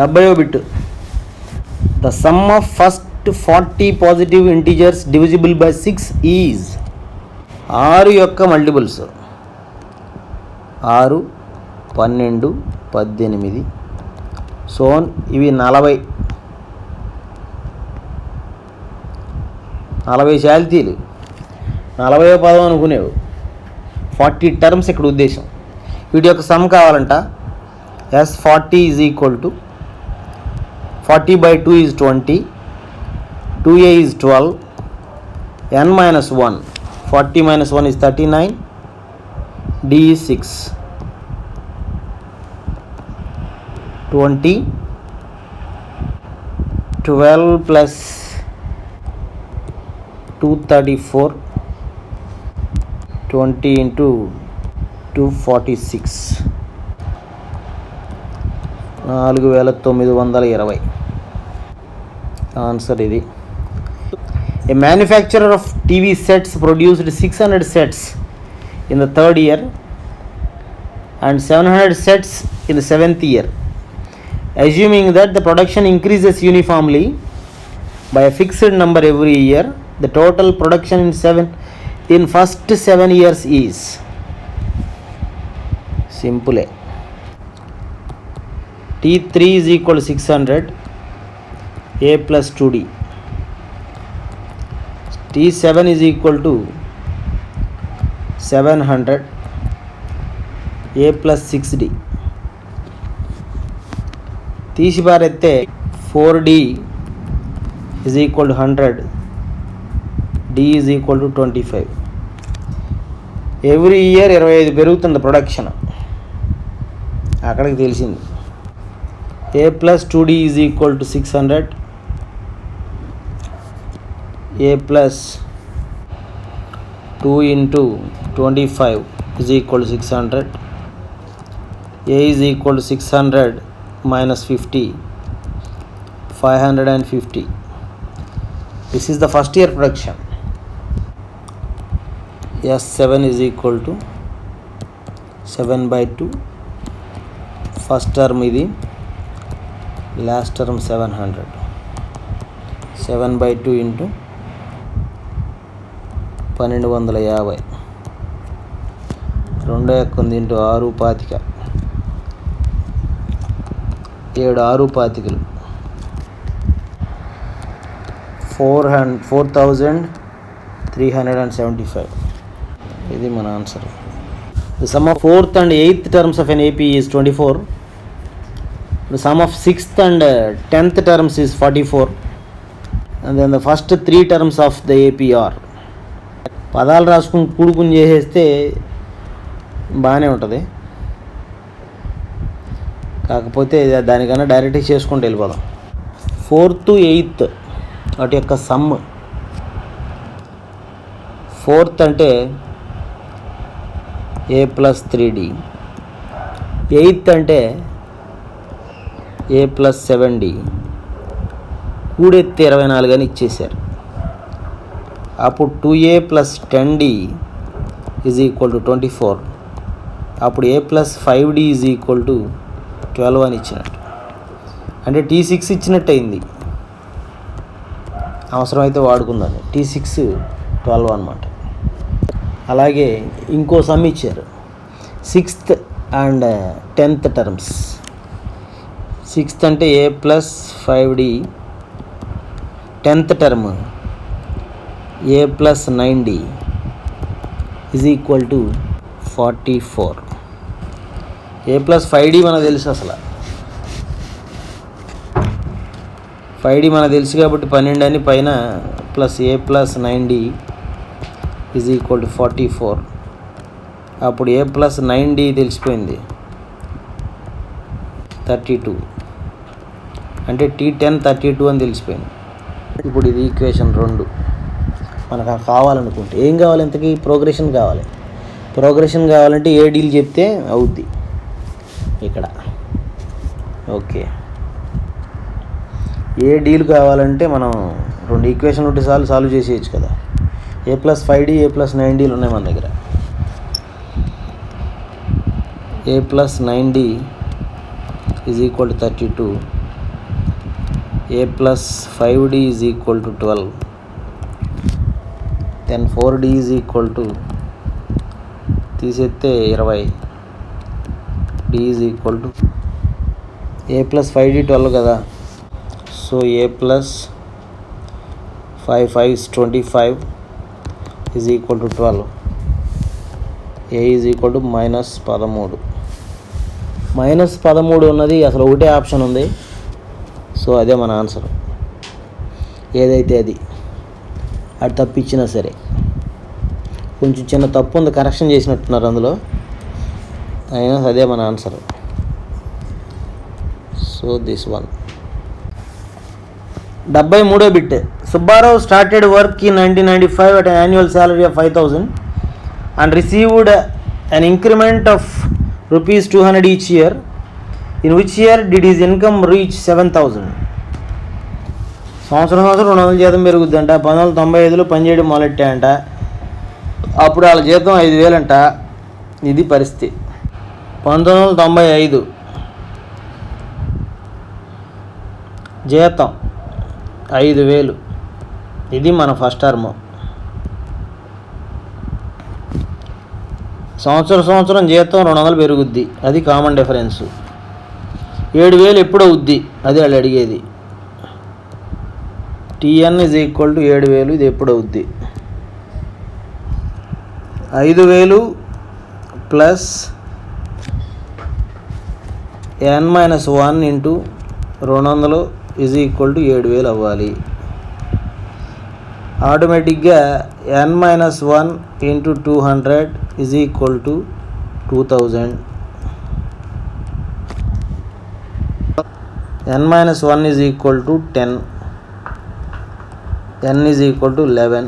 70వ bit. The sum of first 40 positive integers divisible by 6 ఈజ్. 6 యొక్క multiples 6, 12, 18 సోన్ ఇవి 40 శాలితీలు. 40వ పదం అనుకునేవు. 40 టర్మ్స్ ఇక్కడ ఉద్దేశం. వీటి యొక్క సమ్ కావాలంట. S40 is equal to 40/2 is 20, 2a is 12, n-1, 40 - 1 is 39, d is 6, 20, 12 plus 234, 20 into 246, 4920. Answer ఇది. A manufacturer of TV sets produced 600 sets in the 3rd year and 700 sets in the 7th year. Assuming that the production increases uniformly by a fixed number every year, the total production in first 7 years is. Simple. T3 is equal to 600, a plus 2d. T7 is equal to 700, a plus 6d. తీసి పారెత్తే 4d is equal to 100, d is equal to 25. Every year 25 పెరుగుతుంది production. అక్కడికి తెలిసింది. a plus 2d is equal to 600, a plus 2 into 25 is equal to 600, a is equal to 600 minus 50, 550. This is the first year production. S7 is equal to 7/2. First term ఇది, last term 700. 7/2 into 1250. 2 ఎక్కుంది into 6 పాతిక, 7 6 పాతికలు, 4375. ఇది మన answer. The sum of 4th and 8th terms of an AP is 24. The sum of 6th and 10th terms is 44. And then the first 3 terms of the AP are. పదాలు రాసుకుని కూడుకుని చేసేస్తే బాగానే ఉంటుంది. కాకపోతే దానికన్నా డైరెక్ట్గా చేసుకుంటూ వెళ్ళిపోదాం. 4th 8th వాటి యొక్క సమ్. 4th అంటే a plus 3d, 8th అంటే a plus 7d, కూడెత్తి 24 అని ఇచ్చేశారు. అప్పుడు 2a plus 10d is equal to 24. అప్పుడు a plus 5d is equal to 12 అని ఇచ్చినట్టు. అంటే T6 ఇచ్చినట్టు అయింది. అవసరమైతే వాడుకుందాం. T6 12 అన్నమాట. అలాగే ఇంకో సమ్ ఇచ్చారు. 6th and 10th terms. 6th అంటే a plus 5d, 10th term a plus 9d is equal to 44. a plus 5d మనకు తెలుసు. అసలు 5d మనకు తెలుసు కాబట్టి 12 అని పైన plus a plus 9d is equal to 44. అప్పుడు a plus 9d తెలిసిపోయింది, 32. అంటే T10 32 అని తెలిసిపోయింది. ఇప్పుడు ఇది ఈక్వేషన్ 2. మనకు కావాలనుకుంటే ఏం కావాలి? ఇంతకీ ప్రోగ్రెషన్ కావాలి. ప్రోగ్రెషన్ కావాలంటే ఏ డీల్ చెప్తే అవుద్ది ఇక్కడ. ఓకే, ఏ డీల్ కావాలంటే మనం 2 ఈక్వేషన్ ఒకటి సాల్వ్ చేసేయచ్చు కదా. a plus 5d, a plus 9dలు ఉన్నాయి మన దగ్గర. a plus 9d is equal to 32, a plus 5d is equal to 12. Then 4d is equal to తీసేస్తే 20. d is equal to a plus 5d 12 కదా. So a plus 5 5 is 25 is equal to 12. a is equal to -13. -13 ఉన్నది అసలు ఒకటే option ఉంది. So అదే మన answer. ఏదైతే అది తప్పిచ్చినా సరే కొంచెం చిన్న తప్పు ఉంది, కరెక్షన్ చేసినట్టున్నారు అందులో, అయినా అదే మన ఆన్సర్. So this one. 73వ bit. Subbarao started work in 1995 at an annual salary of 5,000 and received an increment of rupees 200 each year. In which year did his income reach 7,000? సంవత్సరం 200 జీతం పెరుగుద్దంట. 1995లో పనిచేయడం మొదలెట్టాయంట. అప్పుడు వాళ్ళ జీతం 5,000 అంట. ఇది పరిస్థితి. 1995 జీతం 5,000. ఇది మన ఫస్ట్ టర్మ్. సంవత్సరం జీతం 200 పెరుగుద్ది, అది కామన్ డిఫరెన్స్. 7,000 ఎప్పుడు అవుద్ది, అది వాళ్ళు అడిగేది. TN is equal to 7,000, ఇది ఎప్పుడు అవుద్ది. 5,000 plus n-1 into 200 is equal to 7,000 అవ్వాలి. ఆటోమేటిక్గా n-1 into 200 is equal to 2,000. n-1 is equal to 10. n is equal to 11.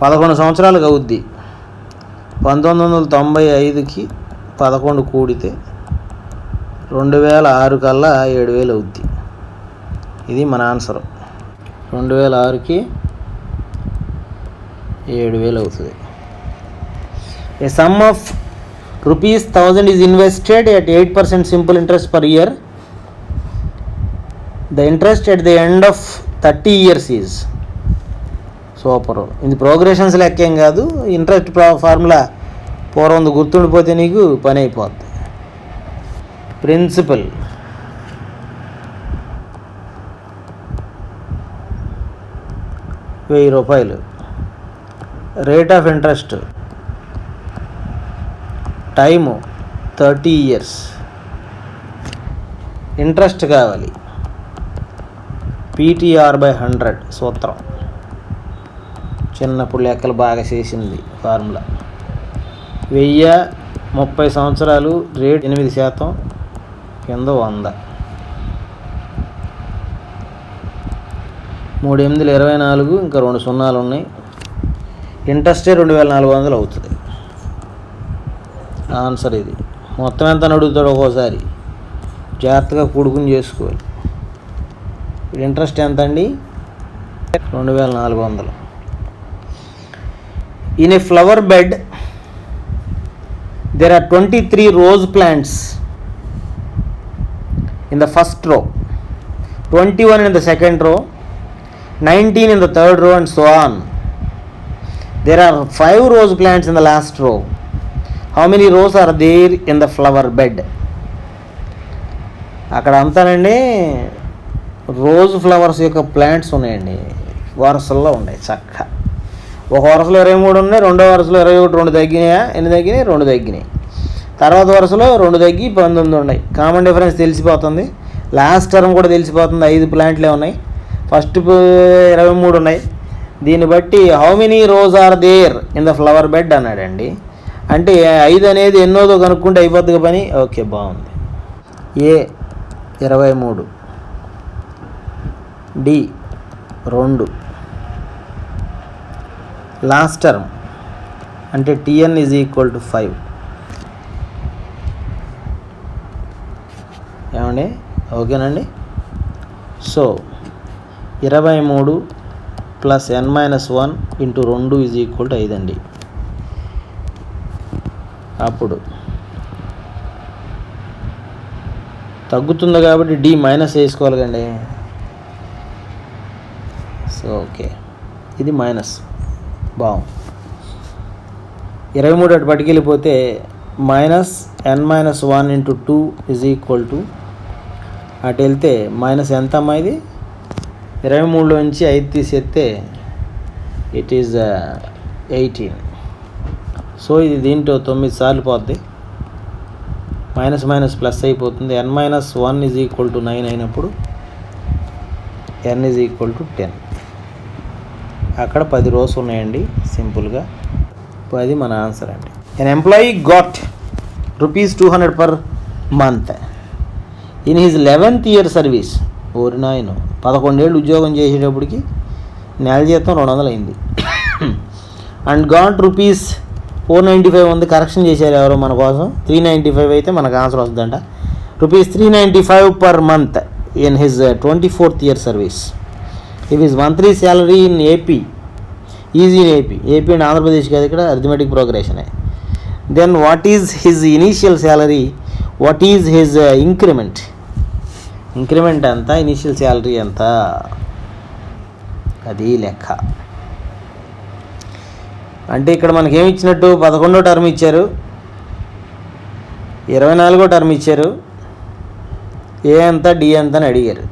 11 సంవత్సరాలకు అవుద్ది. 1995కి 11 కూడితే 2006 కల్లా 7,000 అవుద్ది. ఇది మన ఆన్సర్. 2006కి 7,000 అవుతుంది. A sum of rupees 1,000 is invested at 8% simple interest per year. The interest at the end of 30 years is. Super. ఇది progressions లెక్కేం కాదు, ఇంట్రెస్ట్ ఫార్ములా పూర్వం గుర్తుండిపోతే నీకు పని అయిపోద్ది. Principal ₹1,000. Rate of interest time 30 years. Interest కావాలి, PTR/100 సూత్రం. చిన్నప్పుడు లెక్కలు బాగా చేసింది ఫార్ములా. 1030 సంవత్సరాలు, రేట్ 8%, కింద 100. 3 8 24, ఇంకా 2 సున్నాలు ఉన్నాయి. ఇంట్రెస్టే 2,400 అవుతుంది. ఆన్సర్ ఇది. మొత్తం ఎంత అడుగుతాడు ఒక్కోసారి, జాగ్రత్తగా కూడుకుని చేసుకోవాలి. ఇంట్రెస్ట్ ఎంత అండి? 2,400. In a flower bed there are 23 rose plants in the first row, 21 in the second row, 19 in the third row, and so on. There are 5 rose plants in the last row. How many rows are there in the flower bed? అక్కడ అంతానండి rose flowers యొక్క plants ఉన్నాయండి, వరుసల్లో ఉన్నాయి. చక్క ఒక వరుసలో 23 ఉన్నాయి, రెండో వరుసలో 21, 2 తగ్గినాయా? ఎన్ని తగ్గినాయి? 2 తగ్గినాయి. తర్వాత వరుసలో 2 తగ్గి 19 ఉన్నాయి. కామన్ డిఫరెన్స్ తెలిసిపోతుంది. లాస్ట్ టర్మ్ కూడా తెలిసిపోతుంది. 5 ప్లాంట్లే ఉన్నాయి, ఫస్ట్ 23 ఉన్నాయి. దీన్ని బట్టి how many rose are there in the flower bed అన్నాడండి. అంటే 5 అనేది ఎన్నోదో కనుక్కుంటే అయిపోద్ది పని. ఓకే, బాగుంది. A 23, D 2, లాస్ట్ టర్మ్ అంటే TN is equal to 5. ఏమండి? ఓకేనండి. So 23 plus n-1 into 2 is equal to 5 అండి. అప్పుడు తగ్గుతుంది కాబట్టి డి మైనస్ వేసుకోవాలి కండి. సో ఓకే, ఇది మైనస్. బాగుంది. 23 అటు పట్టుకెళ్ళిపోతే -n-1 × 2 = అటు వెళ్తే మైనస్ ఎంత అమ్మా ఇది? 23లోంచి 5 తీసేస్తే ఇట్ ఈజ్ 18. సో ఇది దీంట్లో 9 సార్లు పోద్ది. మైనస్ మైనస్ ప్లస్ అయిపోతుంది. n-1 = 9 అయినప్పుడు n = 10. అక్కడ 10 రోస్ ఉన్నాయండి. సింపుల్గా 10 మన ఆన్సర్ అండి. ఎన్ employee got ₹200 per month in his 11th year service. ఓరి నాయను, 11 ఏళ్ళు ఉద్యోగం చేసేటప్పటికి నెల జీతం 200 అయింది. అండ్ గాట్ ₹495 ఉంది. కరెక్షన్ చేశారు ఎవరో మన కోసం. 395 అయితే మనకు ఆన్సర్ వస్తుందంట. ₹395 per month in his 24th year service. If his monthly salary in AP is in AP and Andhra Pradesh కాదు, ఇక్కడ అర్థమెటిక్ ప్రోగ్రెషనే. Then what is his initial salary, what is his increment ఎంత, ఇనీషియల్ శాలరీ ఎంత, అది లెక్క. అంటే ఇక్కడ మనకేమి ఇచ్చినట్టు 11వ టర్మ్ ఇచ్చారు, 24వ టర్మ్ ఇచ్చారు, ఏ ఎంత డి ఎంత అని అడిగారు.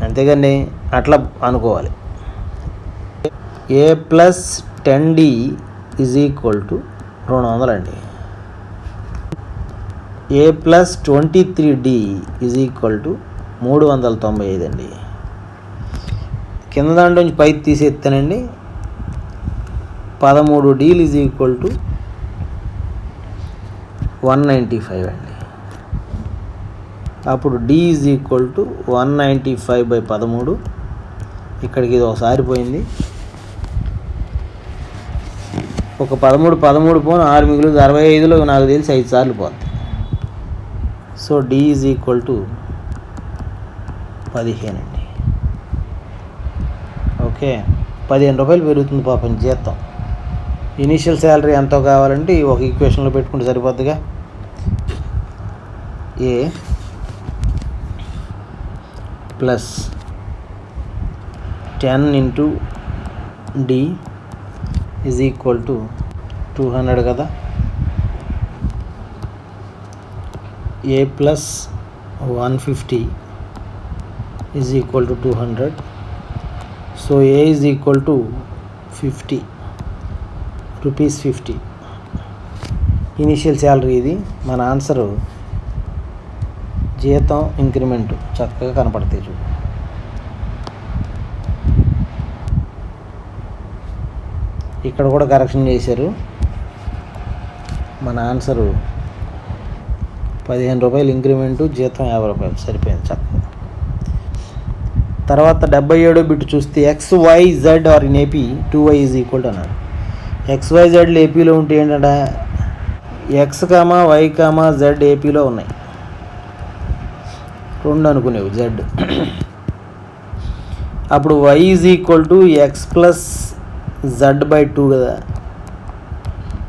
అంతేగాని అట్లా అనుకోవాలి. A + 10D = 200 అండి. A + 23D = 395 అండి. కింద దాంట్లో నుంచి పైకి తీసేస్తానండి. 13D = 195 అండి. అప్పుడు D = 195/13. ఇక్కడికి ఇది ఒకసారి పోయింది. ఒక 13 పోను 6 మిగులు 65లో నాకు తెలిసి 5 సార్లు పోతుంది. సో D = 15 అండి. ఓకే, ₹15 పెరుగుతుంది పాపం జీతం. ఇనీషియల్ శాలరీ ఎంతో కావాలంటే ఒక ఈక్వేషన్లో పెట్టుకుంటే సరిపోద్దిగా. A + 10 × D = 200 కదా. A + 150 = 200. So A = 50 rupees 50 initial salary. ఇది మన ఆన్సరు. జీతం ఇంక్రిమెంటు చక్కగా కనపడతాయి చూడు. ఇక్కడ కూడా కరెక్షన్ చేశారు. మన ఆన్సరు ₹15 ఇంక్రిమెంటు, జీతం ₹50. సరిపోయింది చక్కగా. తర్వాత 77 బిట్ చూస్తే XYZ are in AP 2Y = అన్నాడు. XYZలు ఏపీలో ఉంటే ఏంటంటే X, Y, Z ఏపీలో ఉన్నాయి. 2 అనుకునేవి Z. అప్పుడు Y = X + Z/2 కదా.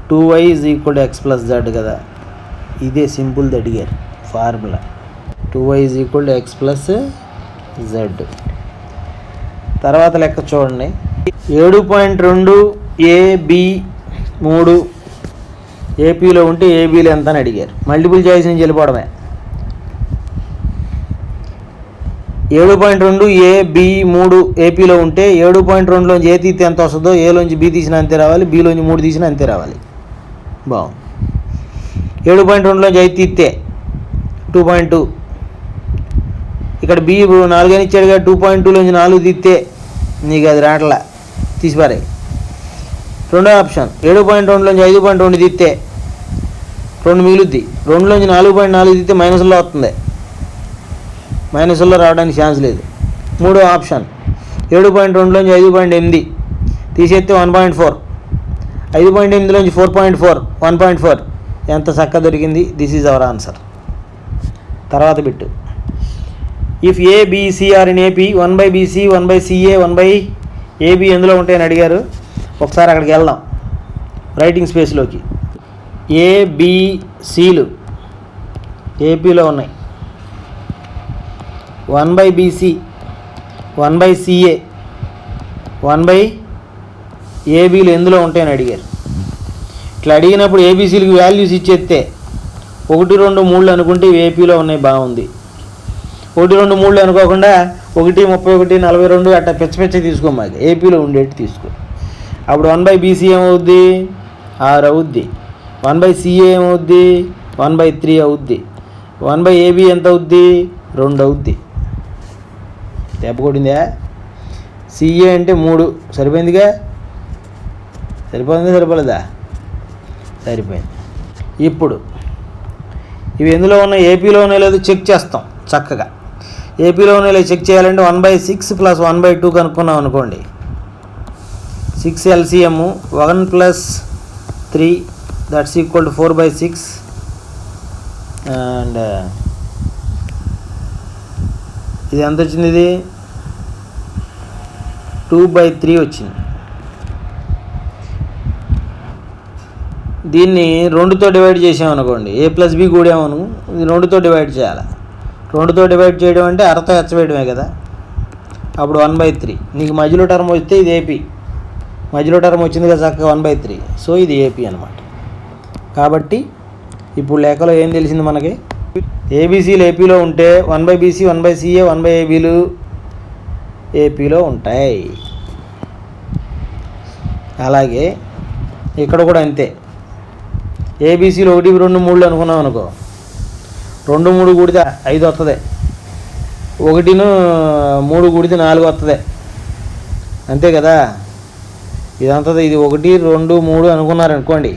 2Y = X + Z కదా. ఇదే సింపుల్ది అడిగారు ఫార్ములా. 2Y = X + Z. తర్వాత లెక్క చూడండి. 7.2 AB3 ఏపీలో ఉంటే ఏబీలో ఎంత అని అడిగారు. మల్టిపుల్ చాయిస్ నుంచి వెళ్ళిపోవడమే. 7.2 AB3 ఏపీలో ఉంటే 7.2లోంచి ఏ తీస్తే ఎంత వస్తుందో, ఏలోంచి బి తీసినా అంతే రావాలి, బిలోంచి 3 తీసినా అంతే రావాలి. బాగుంది. 7.2లోంచి 5 తీస్తే 2.2. ఇక్కడ బి 4 అని ఇచ్చాడుగా. 2.2లోంచి 4 తీస్తే నీకు అది రాట్లా, తీసిపారాయి. రెండో ఆప్షన్ 7.2లోంచి 5.2 తీస్తే 2 మిగులుద్ది. 2లోంచి 4.4 తీస్తే మైనస్లో వస్తుంది. మైనస్లో రావడానికి ఛాన్స్ లేదు. మూడో ఆప్షన్ 7.2లోంచి 5.8 తీసేస్తే 1.4. 5.8లోంచి 4.4 1.4 ఎంత చక్కగా దొరికింది. This is our answer. తర్వాత bit. If ABC are in AP 1/BC 1/CA 1/AB ఎందులో ఉంటాయని అడిగారు. ఒకసారి అక్కడికి వెళ్దాం రైటింగ్ స్పేస్లోకి. ఏబిసిలు ఏపీలో ఉన్నాయి. 1/BC 1/CA 1/ABలు ఎందులో ఉంటాయని అడిగారు. ఇట్లా అడిగినప్పుడు ఏబీసీలకి వాల్యూస్ ఇచ్చేస్తే 1 2 3 అనుకుంటే ఇవి ఏపీలో ఉన్నాయి, బాగుంది. 1 2 3 అనుకోకుండా 1 31 42 అట్లా పిచ్చ తీసుకోమాక, ఏపీలో ఉండేట్టు తీసుకో. అప్పుడు 1/BC ఏమవుద్ది? 6 అవుద్ది. 1/CA ఏమవుద్ది? 1/3 అవుద్ది. 1/AB ఎంత అవుద్ది? 2 అవుద్ది. దెబ్బ కొట్టిందా? CA అంటే 3 సరిపోయిందిగా. సరిపోలేదా? సరిపోయింది. ఇప్పుడు ఇవి ఎందులో ఉన్నాయి? ఏపీలో ఉన్నాయి లేదు చెక్ చేస్తాం చక్కగా. ఏపీలో ఉన్నాయి లేదు చెక్ చేయాలంటే 1/6 + 1/2 కనుక్కున్నాం అనుకోండి. 6 LCM 1 + 3 that's equal to 4/6 and ఇది ఎంత వచ్చింది? ఇది 2/3 వచ్చింది. దీన్ని 2తో డివైడ్ చేసామనుకోండి, A + B కూడామను, ఇది 2తో డివైడ్ చేయాలి. 2తో డివైడ్ చేయడం అంటే అరతో హెచ్చవేయడమే కదా. అప్పుడు 1/3. నీకు మధ్యలో టర్మ్ వస్తే ఇది ఏపీ, మధ్యలో టర్మ్ వచ్చింది కదా చక్కగా 1/3. సో ఇది ఏపీ అనమాట. కాబట్టి ఇప్పుడు లెక్కలో ఏం తెలిసింది మనకి? ఏబీసీలు ఏపీలో ఉంటే 1/BC 1/CA 1/ABలు ఏపీలో ఉంటాయి. అలాగే ఇక్కడ కూడా అంతే. ఏబీసీలు 1 2 3 అనుకున్నాం అనుకో, 2 3 కూడితే 5 వస్తుంది, 1 3 కూడితే 4 వస్తుంది, అంతే కదా. ఇదంతా ఇది 1 2 3 అనుకున్నారు అనుకోండి.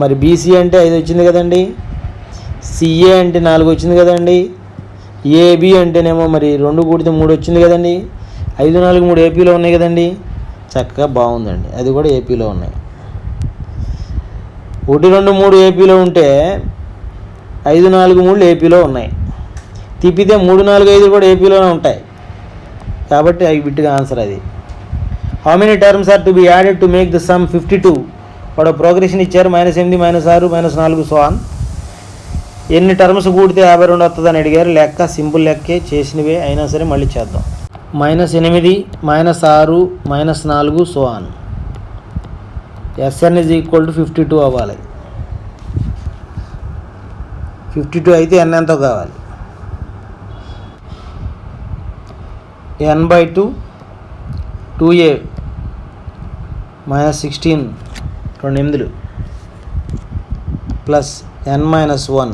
మరి బీసీ అంటే 5 వచ్చింది కదండి, సిఏ అంటే 4 వచ్చింది కదండి, ఏబి అంటేనేమో మరి 2 కూడితే 3 వచ్చింది కదండి. 5 4 3 ఏపీలో ఉన్నాయి కదండి. చక్కగా బాగుందండి, అది కూడా ఏపీలో ఉన్నాయి. 1 2 3 ఏపీలో ఉంటే 5 4 3 ఏపీలో ఉన్నాయి. తిప్పితే 3 4 5 కూడా ఏపీలోనే ఉంటాయి. కాబట్టి అవి బిట్గా ఆన్సర్ అది. How many terms are to be added to make the sum 52? వాడు ప్రోగ్రెషన్ ఇచ్చారు, -8 -6 -4 సో ఆన్. ఎన్ని టర్మ్స్ కూడితే 52 వస్తుందని అడిగారు. లెక్క సింపుల్ లెక్కే, చేసినవే అయినా సరే మళ్ళీ చేద్దాం. -8 -6 -4 సో ఆన్. SN = 52 అవ్వాలి. 52 అయితే n ఎంతో కావాలి? n/2 2a -16 2 8 plus n - 1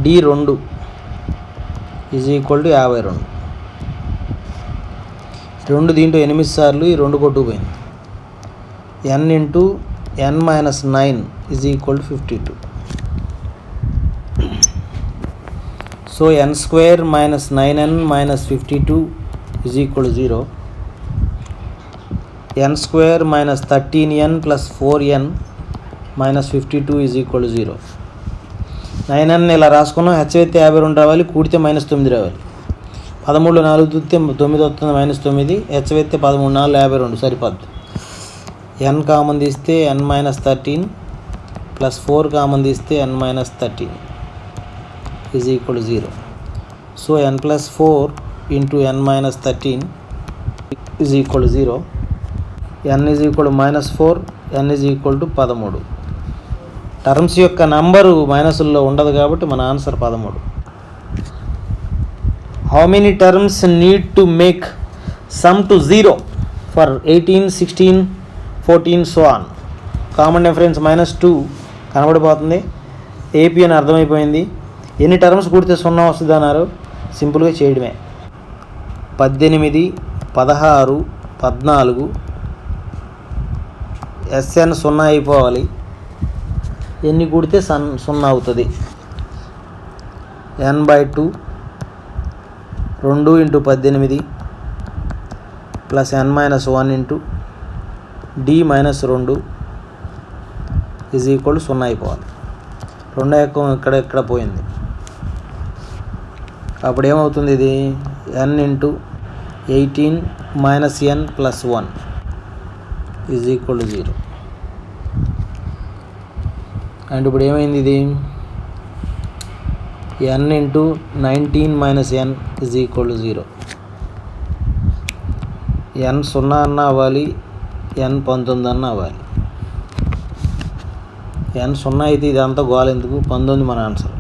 d2 = 52. 2 దీంట్లో 8 సార్లు ఈ 2 కొట్టుకుపోయింది. n × n - 9 = 52. So n² - 9n - 52 = 0. n² - 13n + 4n - 52 = 0. 9n ఇలా రాసుకున్నాం. హెచ్చవెత్తే 52 రావాలి, కూడితే -9 రావాలి. 13 4 చూస్తే 9 వస్తుంది, -9. హెచ్చవెత్తే 13 4 52 సరిపోద్ది. n కామన్ తీస్తే n - 13 + 4 కామన్ తీస్తే n - 13 = 0. So n + 4 × n - 13 = 0. n = -4, n = 13. Terms యొక్క నంబరు మైనస్లో ఉండదు కాబట్టి మన answer 13. How many terms need to make sum to 0 for 18 16 14 so on? Common difference -2 కనబడిపోతుంది. ఏపీ అని అర్థమైపోయింది. ఎన్ని టర్మ్స్ కూడితే 0 వస్తుంది అన్నారు? సింపుల్గా చేయడమే. 18 16 14 SN 0 అయిపోవాలి. ఎన్ని కూడితే 0 అవుతుంది? n/2 2 × 18 ప్లస్ n - 1 × d - 2 = 0 అయిపోవాలి. 2 ఇక్కడ పోయింది. అప్పుడు ఏమవుతుంది? ఇది n × 18 - n + 1 = 0. అండ్ ఇప్పుడు ఏమైంది? ఇది n into 19 minus n is equal to 0. n 0 అన్న అవ్వాలి, n 19 అన్న అవ్వాలి. n 0 అయితే ఇదంతా గోల ఎందుకు, 19 మన ఆన్సర్.